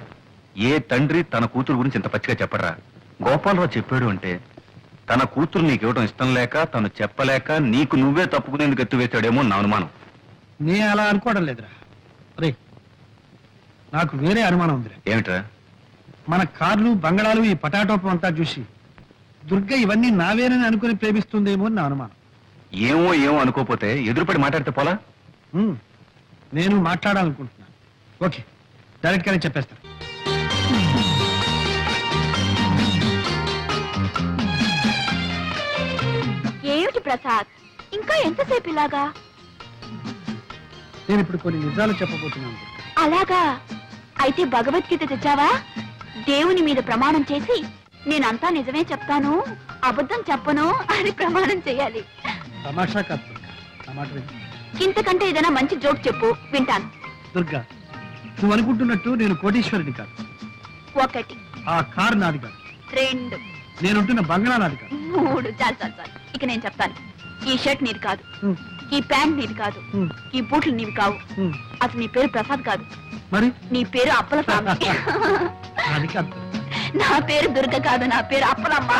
ఏ తండ్రి తన కూతురు గురించి ఇంత పచ్చిగా చెప్పడరా? గోపాలరావు చెప్పాడు అంటే తన కూతురు నీకు ఇవ్వడం ఇష్టం లేక, తను చెప్పలేక నీకు నువ్వే తప్పుకునేందుకు ఎత్తువేశాడేమో నా అనుమానం. నే అలా అనుకోవడం లేదురా. రే, నాకు వేరే అనుమానం ఉందిరా. ఏమిట్రా? మన కార్లు, బంగళాలు, ఈ పటాటోపం అంతా చూసి దుర్గ ఇవన్నీ నావేనని అనుకుని ప్రేమిస్తుందేమో అని నా అనుమానం. ఏమో ఏమో అనుకోపోతే ఎదురుపడి మాట్లాడితే పోలా? నేను మాట్లాడాలనుకుంటున్నాను. ఓకే, డైరెక్ట్ గానే చెప్పేస్తాను. ఏమిటి ప్రసాద్, ఇంకా ఎంతసేపు ఇలాగా? నేను ఇప్పుడు కొన్ని నిజాలు చెప్పబోతున్నాను. అలాగా? అయితే భగవద్గీత తెచ్చావా? దేవుని మీద ప్రమాణం చేసి నేనంతా నిజమే చెప్తాను, అబద్ధం చెప్పను అని ప్రమాణం చేయాలి. తమాషా కాదు దుర్గా, నా మాట విను. ఇంతకంటే ఏదైనా మంచి జోక్ చెప్పు, వింటాను. దుర్గా, నువ్వు అనుకుంటున్నట్టు నేను కోటీశ్వరుని కాదు. 1 ఆ కారు నాది కాదు. 2 నేనుంటున్న బంగళా నాది కాదు. 3 చాలు. ఇక నేను చెప్తాను. ఈ షర్ట్ నీది కాదు, హ్మ్. ఈ ప్యాంట్ నీది కాదు, హ్మ్. ఈ బూట్లు నీవి కావు. హ్మ్. అసలు నీ పేరు ప్రసాద్ కాదు, మరి నీ పేరు అప్పలస్వామి. అది కాదు నా పేరు దుర్గ కాదు, నా పేరు అప్పలమ్మ.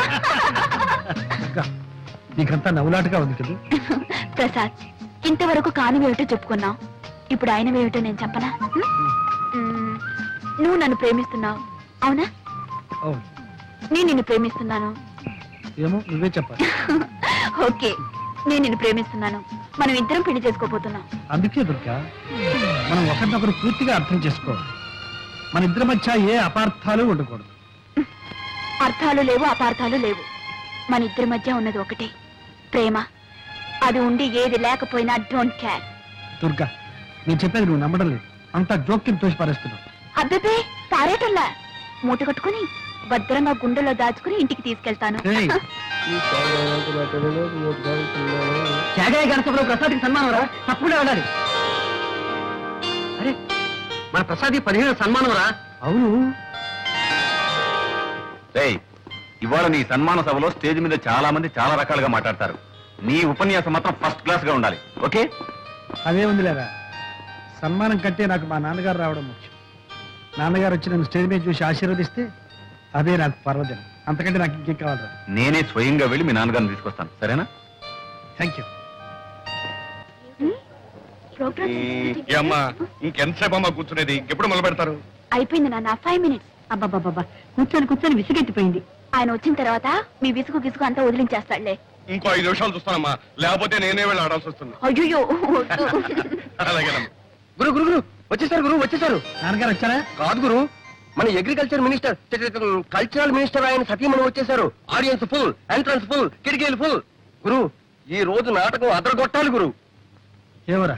దుర్గా, నీకంతా నవ్వులాటగా ఉంది కదా. ప్రసాద్, ఇంతవరకు కానివేమిటో చెప్పుకున్నావు, ఇప్పుడు ఆయనవేమిటో నేను చెప్పనా? నువ్వు నన్ను ప్రేమిస్తున్నావు, అవునా? అవును. నేను నిన్ను ప్రేమిస్తున్నాను. ఏమో నువ్వే చెప్పాలి. ఓకే, నేను నిన్ను ప్రేమిస్తున్నాను. మనం ఇద్దరం పెళ్లి చేసుకోబోతున్నాం. అందుకే దుర్గా, మనం ఒకరినొకరు పూర్తిగా అర్థం చేసుకోవాలి. మన ఇద్దరి మధ్య ఏ అపార్థాలు ఉండకూడదు. అర్థాలు లేవు, అపార్థాలు లేవు. మన ఇద్దరి మధ్య ఉన్నది ఒకటే, ప్రేమ. అది ఉండి ఏది లేకపోయినా డోంట్ కేర్. దుర్గా, నేను చెప్పేది నువ్వు నమ్మడం లేదు. అంతా జోక్యం తోసి పారేస్తున్నావు. అబ్బే, పారేటల్లా మూట కట్టుకుని భద్రంగా గుండెలో దాచుకుని ఇంటికి తీసుకెళ్తాను. ఏయ్, త్యాగయ్య గారి ప్రసాద్కి సన్మానం రా, తప్పకుండా వెళ్ళాలి. అరే, మన ప్రసాద్ 15 సన్మానం రా. అవును. రేయ్, ఇవాళ నీ సన్మాన సభలో స్టేజ్ మీద చాలా మంది చాలా రకాలుగా మాట్లాడతారు. నీ ఉపన్యాసం మాత్రం ఫస్ట్ క్లాస్ గా ఉండాలి. ఓకే? అదే ఉందిలేరా, సన్మానం కంటే నాకు మా నాన్నగారు రావడం ముఖ్యం. నాన్నగారు వచ్చి నన్ను స్టేజ్ మీద చూసి ఆశీర్వదిస్తే అదే నాకు పర్వదినం. అంతకంటే నాకు ఇంకేం కావాలరా. నేనే స్వయంగా వెళ్ళి మీ నాన్నగారిని తీసుకొస్తాను, సరేనా? Thank you. అమ్మా ఇంకెంతసేపు అమ్మా కూర్చునేది? ఎప్పుడు మొదలు పెడతారు? అయిపోయింది నాన్న, 5 minutes. అబ్బాబాబా, కూర్చొని విసిగెత్తిపోయింది. ఆయన వచ్చిన తర్వాత మీ విసుగు గిసుగు అంతా వదిలించేస్తాడులే. ఇంకో 5 నిమిషాలు చూస్తానమ్మా, లేకపోతే నేనే వెళ్ళి ఆడాల్సి వస్తుంది. అయ్యో, అలాగేనమ్మా. గురు గురు గురు వచ్చేసారు, గురు వచ్చేసారు. నాన్నగారు వచ్చారా? కాదు గురు, మన అగ్రికల్చర్ మినిస్టర్, కల్చరల్ మినిస్టర్ ఆయన సతీమణి వచ్చేసారు. ఆడియన్స్ ఫుల్, ఎంట్రన్స్ ఫుల్, కిటికీలు ఫుల్. గురు, ఈ రోజు నాటకం అదరగొట్టాలి గురు. ఏవరా,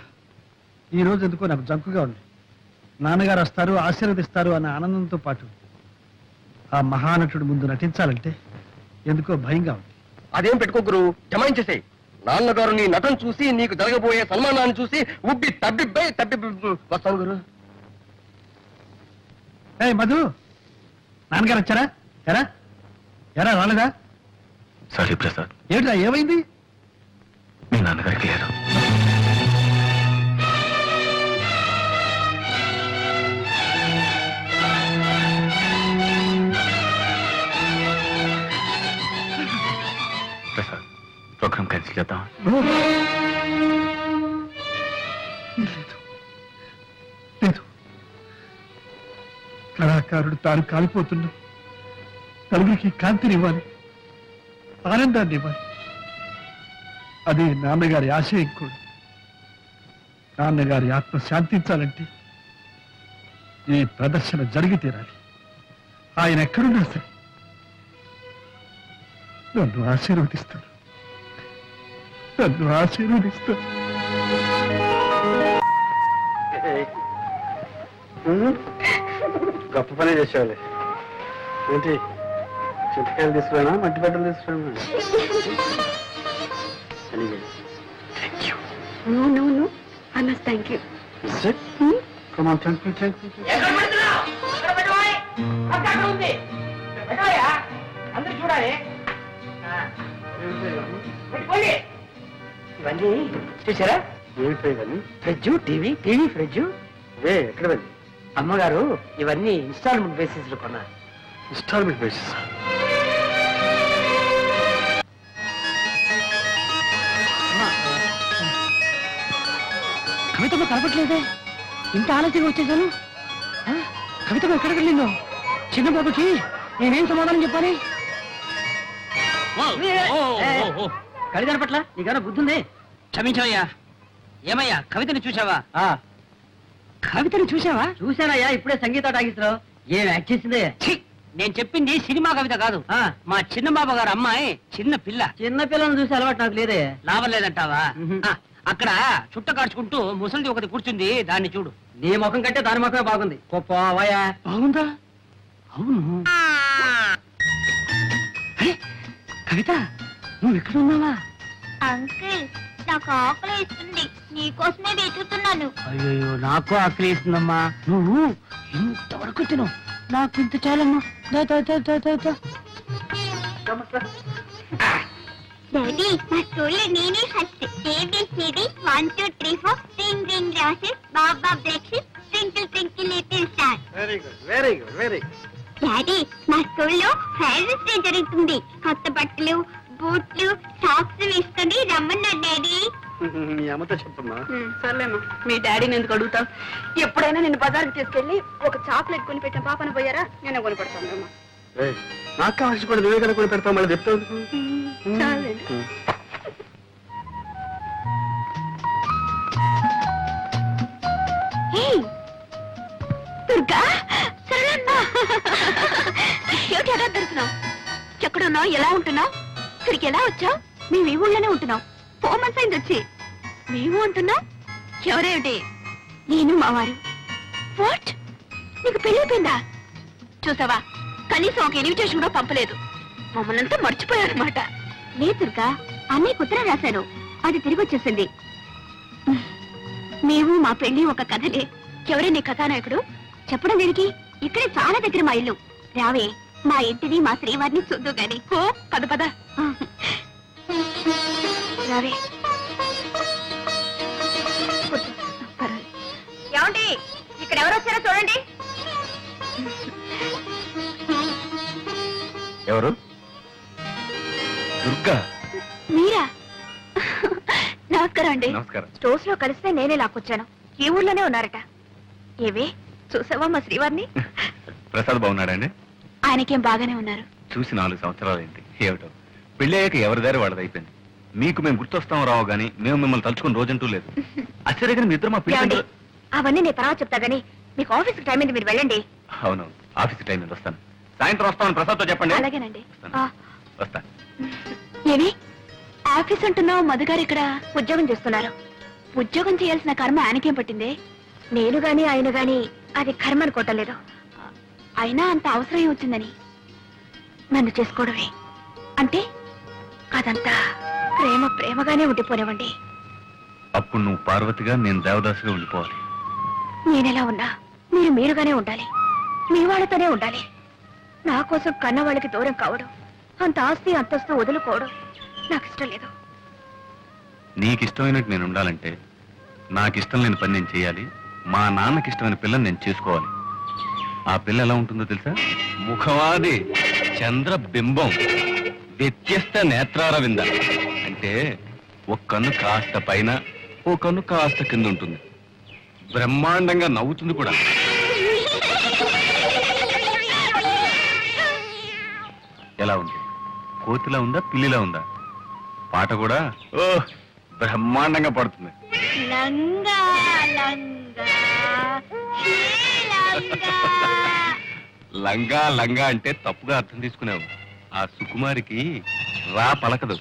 ఈ రోజు ఎందుకో నాకు జంకుగా ఉంది. నాన్నగారు వస్తారు, ఆశీర్వదిస్తారు అన్న ఆనందంతో పాటు ఆ మహానటుడు ముందు నటించాలంటే ఎందుకో భయంగా ఉంది. అదేం పెట్టుకో గురు, జమాయించేసే. నాన్నగారు నీ నటన చూసి, నీకు జరగబోయే సన్మానాన్ని చూసి ఉబ్బి తబ్బి వస్తాను గురు. ఏయ్ మధు, నాన్నగారు వచ్చారా? ఎరా ఎరా రాలేదా? సారీ ప్రసాద్, ఏమిటా, ఏమైంది? మీ నాన్నగారికి లేదు. ప్రసాద్, ప్రోగ్రామ్ క్యాన్సిల్ చేద్దాం. లేదు లేదు, కళాకారుడు తాను కాలిపోతున్నా నలుగురికి కాంతినివ్వాలి, ఆనందాన్ని ఇవ్వాలి. అదే నాన్నగారి ఆశయం కూడా. నాన్నగారి ఆత్మ శాంతించాలంటే ఈ ప్రదర్శన జరిగి తీరాలి. ఆయన ఎక్కడున్నా సరే నన్ను ఆశీర్వదిస్తాడు. నన్ను ఆశీర్వదిస్తాడు. గొప్ప పని చేసేవాళ్ళే. ఏంటి చింతకాయలు తీసుకురానా, మట్టి బట్టలు తీసుకురానా? No. I must thank you. Come on, thank you. అందరూ చూడాలి. ఇవన్నీ చూసారా? ఏమిటో ఇవన్నీ? Fridge, TV fridge. ఎక్కడ వెళ్ళి? అమ్మగారు ఇవన్నీ ఇన్స్టాల్మెంట్ బేసిస్ లో కొన్నారు. Instalment basis. కవితమ్మ కనపట్లేదే, ఇంత ఆలస్యంగా వచ్చేసాను. కవితమ్మ ఎక్కడికి వెళ్ళిందో? చిన్న బాబుకి నేనేం సమాధానం చెప్పాలి? కవి కనపట్ల నీకేమైనా బుద్ధి ఉంది? క్షమించవయ్యా. ఏమయ్యా కవితని చూసావా? కవితని చూసావా? చూశానయ్యా, ఇప్పుడే సంగీత టాకీస్ లో. ఏం యాక్ట్ చేసిందే? నేను చెప్పింది సినిమా కవిత కాదు, మా చిన్న బాబు గారు అమ్మాయి చిన్న పిల్ల. చిన్న పిల్లని చూసి అలవాటు నాకు లేదే. లాభం లేదంటావా? అక్కడ చుట్ట కాడ్చుకుంటూ ముసలిది ఒకటి కూర్చుంది, దాన్ని చూడు. నీ ముఖం కంటే దాని ముఖమే బాగుంది. పోవాయా? బాగుందా? అవును. అరే కవిత, నువ్వు ఎక్కడ ఉన్నావా? అంకుల్, నాకు ఆకలి ఇస్తుంది, నీకోసమే వెతుకుతున్నాను. అయ్యో, నాకు ఆకలి ఇస్తుందమ్మా. నువ్వు ఇంతవరకు తిను, నాకు ఇంత చాలమ్మా. డాడీ, మా స్కూల్లో నేనే first. ABCD 1 2 3 4 ring ring roses, baa baa breaks, twinkle twinkle little star. Very good. Daddy, మా స్కూల్లో ఫైనల్స్ డే జరుగుతుంది. కొత్త బట్టలు, బూట్లు, సాక్స్ వేసుకొని రమ్మన్నారు డాడీ. మీ అమ్మతో చెప్పమ్మా. సర్లేమ్మా, మీ డాడీని ఎందుకు అడుగుతావు? ఎప్పుడైనా నిన్ను బజార్కి తీసుకెళ్లి ఒక చాక్లెట్ కొని పెట్టిన పాపన పోయారా? నేను కొని పెడతాను. నాకు కావాల్సి కూడా నువ్వే కదా కొని పెడతావు, మళ్ళీ చెప్తావు. దుర్గా, సరేమ్మా. ఏమిటి ఎలా దొరుకుతున్నావు? ఎక్కడున్నావు? ఎలా ఉంటున్నావు? ఇక్కడికి ఎలా వచ్చావు? మేము ఈ ఊళ్ళోనే ఉంటున్నాం. 4 months అయింది వచ్చి. మేము ఉంటున్నాం? ఎవరేమిటి? నేను మావారు. వాట్? నీకు పెళ్ళైపోయిందా? చూసావా, కనీసం ఒక ఇన్విటేషన్ కూడా పంపలేదు. మమ్మల్ని అంతా మర్చిపోయారన్నమాట. లేదు దుర్గా, అన్నయ్య ఉత్తరం రాశాను, అది తిరిగి వచ్చేసింది. మేము మా పెళ్లి ఒక కథలే. ఎవరే నీ కథానాయకుడు? చెప్పడం దేనికి? ఇక్కడే చాలా దగ్గర మా ఇల్లు. రావే, మా ఇంటిని మా శ్రీవారిని చూద్దు గాని. ఓ పద పద. రావే. ఏమండి, ఇక్కడ ఎవరు వచ్చారో చూడండి. ఎవరు? దుర్గా. మీరా? నమస్కారం అండి. నమస్కారం. స్టోర్స్ లో కలిస్తే నేనే లాక్కొచ్చాను. ఈ ఊర్లోనే ఉన్నారట. ఏవే, చూసావా మా శ్రీవారిని? ప్రసాద్ బాగున్నాడండి? ఆయనకేం బాగానే ఉన్నారు. చూసి 4 సంవత్సరాలైంది. ఏమిటో పెళ్లి అయ్యాక ఎవరి దారి వాళ్ళది అయిపోయింది. మీకు మేము గుర్తొస్తాం రావు గానీ మేము మిమ్మల్ని తలుచుకుని రోజంటూ లేదు. ఆశ్చర్యంగా మీ ఇద్దరు మా ఏమండి, పిల్లలు. అవన్నీ నేను తర్వాత చెప్తా గానీ మీకు ఆఫీస్కి టైం అయింది, మీరు వెళ్ళండి. అవును, ఆఫీస్ టైం మీద వస్తాను. సాయంత్రం వస్తాను, ప్రసాద్తో చెప్పండి. అలాగేనండి. వస్తా. ఏమి ఆఫీస్ అంటున్నావు? మధుగారు ఇక్కడ ఉద్యోగం చేస్తున్నారు. ఉద్యోగం చేయాల్సిన కర్మ ఆయనకేం పట్టిందే? నేను గాని ఆయన గాని అది కర్మ అనుకోవటలేదు. అయినా అంత అవసరం వచ్చిందని నన్ను చేసుకోవడమే అంటే అదంతా ప్రేమగానే ఉండిపోనివ్వండి. అప్పుడు నువ్వు పార్వతిగా, నేను దేవదాసుగా ఉండిపోవాలి. నేనెలా ఉన్నా మీరుగానే ఉండాలి. మీ వాళ్ళతోనే ఉండాలి. నా కోసం కన్న వాళ్ళకి దూరం కావడం, అంత ఆస్తి అంతస్తు వదులుకోవడం నాకు ఇష్టం లేదు. నీకు ఇష్టమైనట్టు నేను ఉండాలంటే నాకు ఇష్టం లేని పని నేను చేయాలి. మా నాన్నకి ఇష్టమైన పిల్లని నేను చేసుకోవాలి. ఆ పిల్ల ఎలా ఉంటుందో తెలుసా? ముఖవాది చంద్రబింబం, వ్యత్యస్త నేత్రారవింద. అంటే ఒక కన్ను కాస్త పైన, ఓ కన్ను కాస్త కింద ఉంటుంది. బ్రహ్మాండంగా నవ్వుతుంది కూడా. ఎలా ఉంది? కోతిలా ఉందా, పిల్లిలా ఉందా? పాట కూడా ఓ బ్రహ్మాండంగా పడుతుంది. లంగా లంగా శ్రీలా లంగా లంగా అంటే తప్పుగా అర్థం తీసుకున్నావు. ఆ సుకుమారికి రా పలకదు.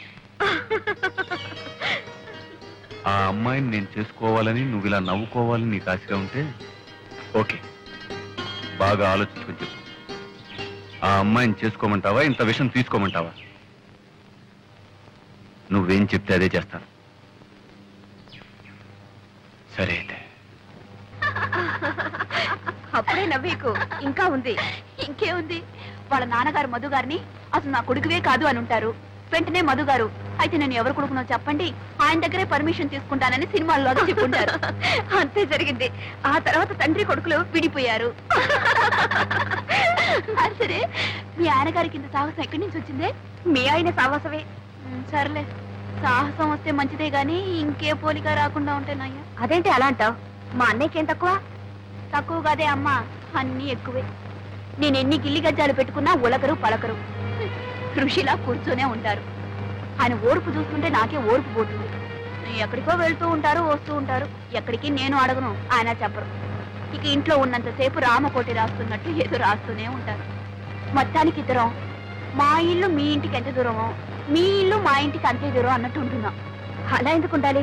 ఆ అమ్మాయిని నేను చేసుకోవాలని నువ్వు ఇలా నవ్వుకోవాలని నీకు ఆశగా ఉంటే ఓకే, బాగా ఆలోచించుకొని చెప్పు. ఆ అమ్మాయిని చేసుకోమంటావా, ఇంత విషయం తీసుకోమంటావా? నువ్వేం చెప్తే అదే చేస్తాను. సరే అయితే. అప్పుడే నవ్వేకు ఇంకా ఉంది. ఇంకేముంది, వాళ్ళ నాన్నగారు మధు గారిని అసలు నా కొడుకువే కాదు అని ఉంటారు. వెంటనే మధు గారు, అయితే నేను ఎవరు కొడుకునో చెప్పండి, ఆయన దగ్గరే పర్మిషన్ తీసుకుంటానని సినిమాల్లోగా చెప్పుంటారు. అంతే జరిగింది. ఆ తర్వాత తండ్రి కొడుకులు విడిపోయారు. సరే, మీ ఆయన గారికి ఇంత సాహసం ఎక్కడి నుంచి వచ్చిందే? మీ ఆయన సాహసమే. సర్లే, సాహసం వస్తే మంచిదే గాని ఇంకే పోలిక రాకుండా ఉంటే నయ్యా. అదేంటి అలా అంటావు? మా అన్నయ్యకేం తక్కువ? తక్కువ కాదే అమ్మా, అన్నీ ఎక్కువే. నేను ఎన్ని గిల్లి గజ్జాలు పెట్టుకున్నా ఉలకరు పలకరు, ఋషిలా కూర్చొనే ఉంటారు. ఆయన ఓర్పు చూస్తుంటే నాకే ఓర్పు పోతుంది. ఎక్కడికో వెళ్తూ ఉంటారు, వస్తూ ఉంటారు. ఎక్కడికి నేను అడగను, ఆయన చెప్పరు. ఇక ఇంట్లో ఉన్నంతసేపు రామకోటి రాస్తున్నట్టు ఏదో రాస్తూనే ఉంటారు. మొత్తానికి ఇద్దరం మా ఇల్లు మీ ఇంటికి ఎంత దూరమో, మీ ఇల్లు మా ఇంటికి అంతే దూరం అన్నట్టు ఉంటున్నాం. అలా ఎందుకు ఉండాలి?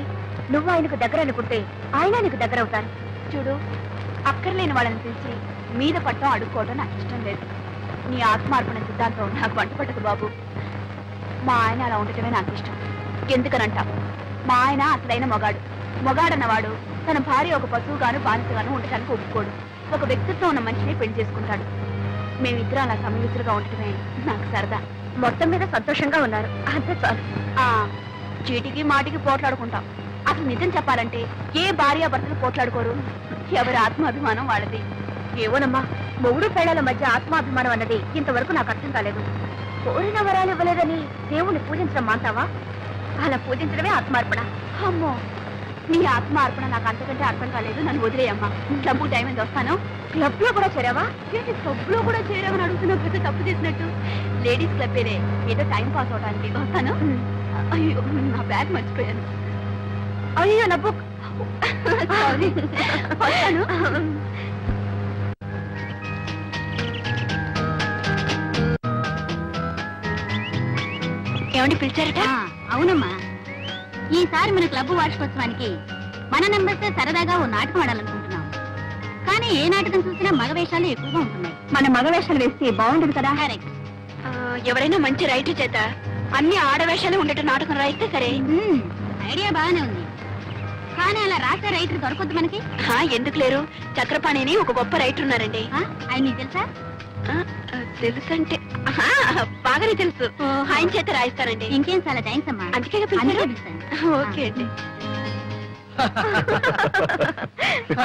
నువ్వు ఆయనకు దగ్గర అనుకుంటే ఆయన నీకు దగ్గర అవుతారు. చూడు, అక్కర్లేని వాళ్ళని పిలిచి మీద పట్టడం అడుక్కోవడం నాకు ఇష్టం లేదు. నీ ఆత్మార్పణ సిద్ధాంతం నాకు వంట పట్టదు బాబు. మా ఆయన అలా ఉండటమే నాకు ఇష్టం. ఎందుకనంటా, మా ఆయన అసలైన మొగాడన్నవాడు తన భార్య ఒక పశువుగాను బానిసగాను ఉండటానికి ఒప్పుకోడు. ఒక వ్యక్తిత్వం ఉన్న మనిషిని పెళ్లి చేసుకుంటాడు. మేమిద్దరం అలా సమయుతులుగా ఉండటమే నాకు సరదా. మొత్తం మీద సంతోషంగా ఉన్నారు, అంతే చాలు. చీటికి మాటికి పోట్లాడుకుంటాం. అసలు నిజం చెప్పాలంటే ఏ భార్యాభర్తలు పోట్లాడుకోరు. ఎవరి ఆత్మాభిమానం వాళ్ళది. ఏవోనమ్మా, మొగుడు పేడల మధ్య ఆత్మాభిమానం అన్నది ఇంతవరకు నాకు అర్థం కాలేదు. కోరిన వరాలు ఇవ్వలేదని దేవుణ్ణి పూజించడం మాంటావా? అలా పూజించడమే ఆత్మార్పణ. అమ్మో, నీ ఆత్మార్పణ నాకు అంతకంటే అర్థం కాలేదు. నన్ను వదిలేయమ్మా. క్లబ్ టైం ఎంత వస్తాను. క్లబ్ లో కూడా చేరావా? ఏంటి క్లబ్ లో కూడా చేరావని అడుగుతున్నా? పెద్ద తప్పు చేసినట్టు. లేడీస్ క్లబ్ ఏదే, ఏదో టైం పాస్ అవడానికి. వస్తాను. అయ్యో, నా బ్యాగ్ మర్చిపోయాను. అయ్యో, నా బుక్. సారీ, వస్తాను. ఏమండి పిలిచారట? అవునమ్మా, ఈసారి మన క్లబ్ వార్షికోత్సవానికి మన నెంబర్తో సరదాగా ఓ నాటకం ఆడాలనుకుంటున్నాం. కానీ ఏ నాటకం చూసినా మగ వేషాలు ఎక్కువగా ఉంటున్నాయి. మన మగ వేషాలు వేస్తే బాగుండదు కదా? కరెక్ట్. ఎవరైనా మంచి రైటర్ చేత అన్ని ఆడవేషాలు ఉండేట నాటకం రాయిస్తే సరే. ఐడియా బాగానే ఉంది, కానీ అలా రాసే రైటర్ దొరకొద్దు మనకి. ఎందుకు లేరు? చక్రపాణి ఒక గొప్ప రైటర్ ఉన్నారండి. ఆయన నీకు తెలుసా? తెలుసంటే బాగానే తెలుసు. ఆయన చేత రాయిస్తారండి. ఇంకేం, చాలా థ్యాంక్స్ అమ్మా. అందుకే ఓకే అండి.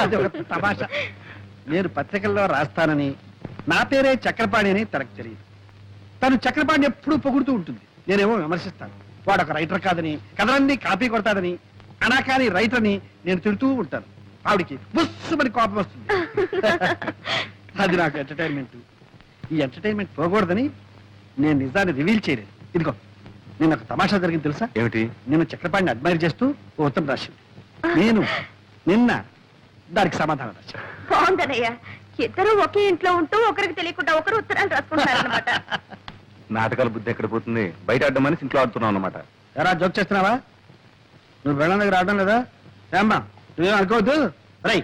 అది ఒక తమాషా. నేను పత్రికల్లో రాస్తానని నా పేరే చక్రపాణి అని తనకు తెలియదు. తను చక్రపాణి ఎప్పుడూ పొగుడుతూ ఉంటుంది, నేనేమో విమర్శిస్తాను. వాడు ఒక రైటర్ కాదని, కథలన్నీ కాపీ కొడతాడని, అనాకాని రైటర్ అని నేను తిడుతూ ఉంటాను. ఆవిడికి బుస్సుమని కోపం వస్తుంది. అది నాకు ఎంటర్టైన్మెంట్. ఈ ఎంటర్టైన్మెంట్ పోకూడదని నేను నిజాన్ని రివీల్ చేయలేదు. ఇదిగో, నేను ఒక తమాషా జరిగింది తెలుసా? ఏమిటి? నేను చక్రపాణిని అడ్మైర్ చేస్తూ ఓ ఉత్తరం రాసింది. నేను నిన్న దానికి సమాధానం రాశాను. బాగుందనయ్యా, ఇద్దరు ఒకే ఇంట్లో ఉంటూ ఒకరికి తెలియకుండా ఒకరు ఉత్తరాలు రాసుకుంటారన్నమాట. నాటకాల బుద్ధి ఎక్కడ పోతుంది? బయట ఆడమని ఇంట్లో ఆడుతున్నావు అనమాట. ఎరా జోక్ చేస్తున్నావా? నువ్వు పెళ్ళాం దగ్గర ఆడడం లేదా? ఏమ్మా, నువ్వేం అనుకోవద్దు. రై,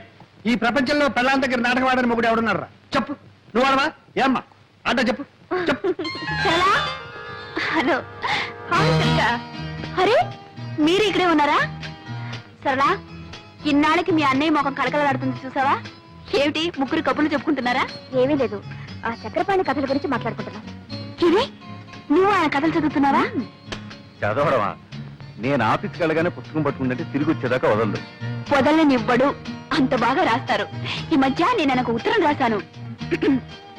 ఈ ప్రపంచంలో పెళ్ళాం దగ్గర నాటకం ఆడని మొగుడు ఎవడున్నారా? చెప్పు. నువ్వు ఆడవా? ఏమ్మా ఆట చెప్పు. చెప్పు. హలో, అరే మీరు ఇక్కడే ఉన్నారా? సరళా, ఇన్నాళ్ళకి మీ అన్నయ్య మొఖం కలకలాడుతుంది చూసావా? ఏమిటి, ముగ్గురు కబుర్లు చెప్పుకుంటున్నారా? ఏమీ లేదు, ఆ చక్రపాణి కథల గురించి మాట్లాడుకుంటున్నా. ఇది నువ్వు ఆయన కథలు చదువుతున్నావా? చదవడమా? నేను ఆఫీస్కి వెళ్ళగానే పుస్తకం పట్టుకుంటే తిరిగి వచ్చేదాకా వదలదు. వదలనివ్వడు, అంత బాగా రాస్తారు. ఈ మధ్య నేను ఆయనకు ఉత్తరం రాశాను,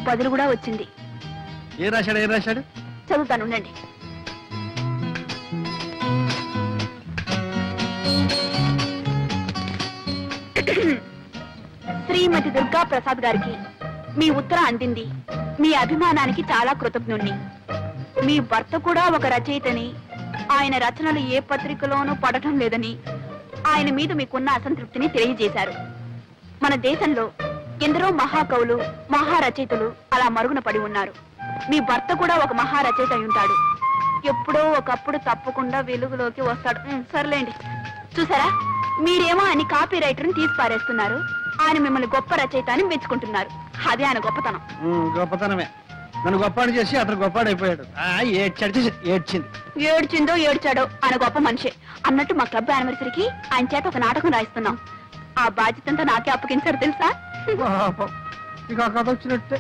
బదులు కూడా వచ్చింది. ఏం రాశాడు? చదువుతాను, ఉండండి. శ్రీమతి దుర్గా ప్రసాద్ గారికి మీ ఉత్తరం అందింది. మీ అభిమానానికి చాలా కృతజ్ఞుణ్ణి. మీ భర్త కూడా ఒక రచయితని, ఆయన రచనలు ఏ పత్రికలోనూ పడటం లేదని, ఆయన మీద మీకున్న అసంతృప్తిని తెలియజేశారు. మన దేశంలో ఎందరో మహాకవులు మహారచయితలు అలా మరుగున పడి ఉన్నారు. మీ భర్త కూడా ఒక మహారచయిత అయి ఉంటాడు. ఎప్పుడో ఒకప్పుడు తప్పకుండా వెలుగులోకి వస్తాడు. సర్లేండి. చూసారా, మీరేమో ఆయన కాపీ రైటర్ని తీసి పారేస్తున్నారు. ఆయన మిమ్మల్ని గొప్ప రచయిత అని మెచ్చుకుంటున్నారు. అదే ఆయన గొప్పతనం. గొప్పతనమే. నన్ను గొప్పాడు చేసి అతను గొప్పాడైపోయాడు. ఏడ్చింది. ఏడ్చిందో ఏడ్చాడో ఆయన గొప్ప మనిషి. అన్నట్టు మా క్లబ్ యానివర్సరీకి ఆయన చేత ఒక నాటకం రాయిస్తున్నాం. ఆ బాధ్యతంతా నాకే అప్పగించారు తెలుసా? ఇక కథ వచ్చినట్టే.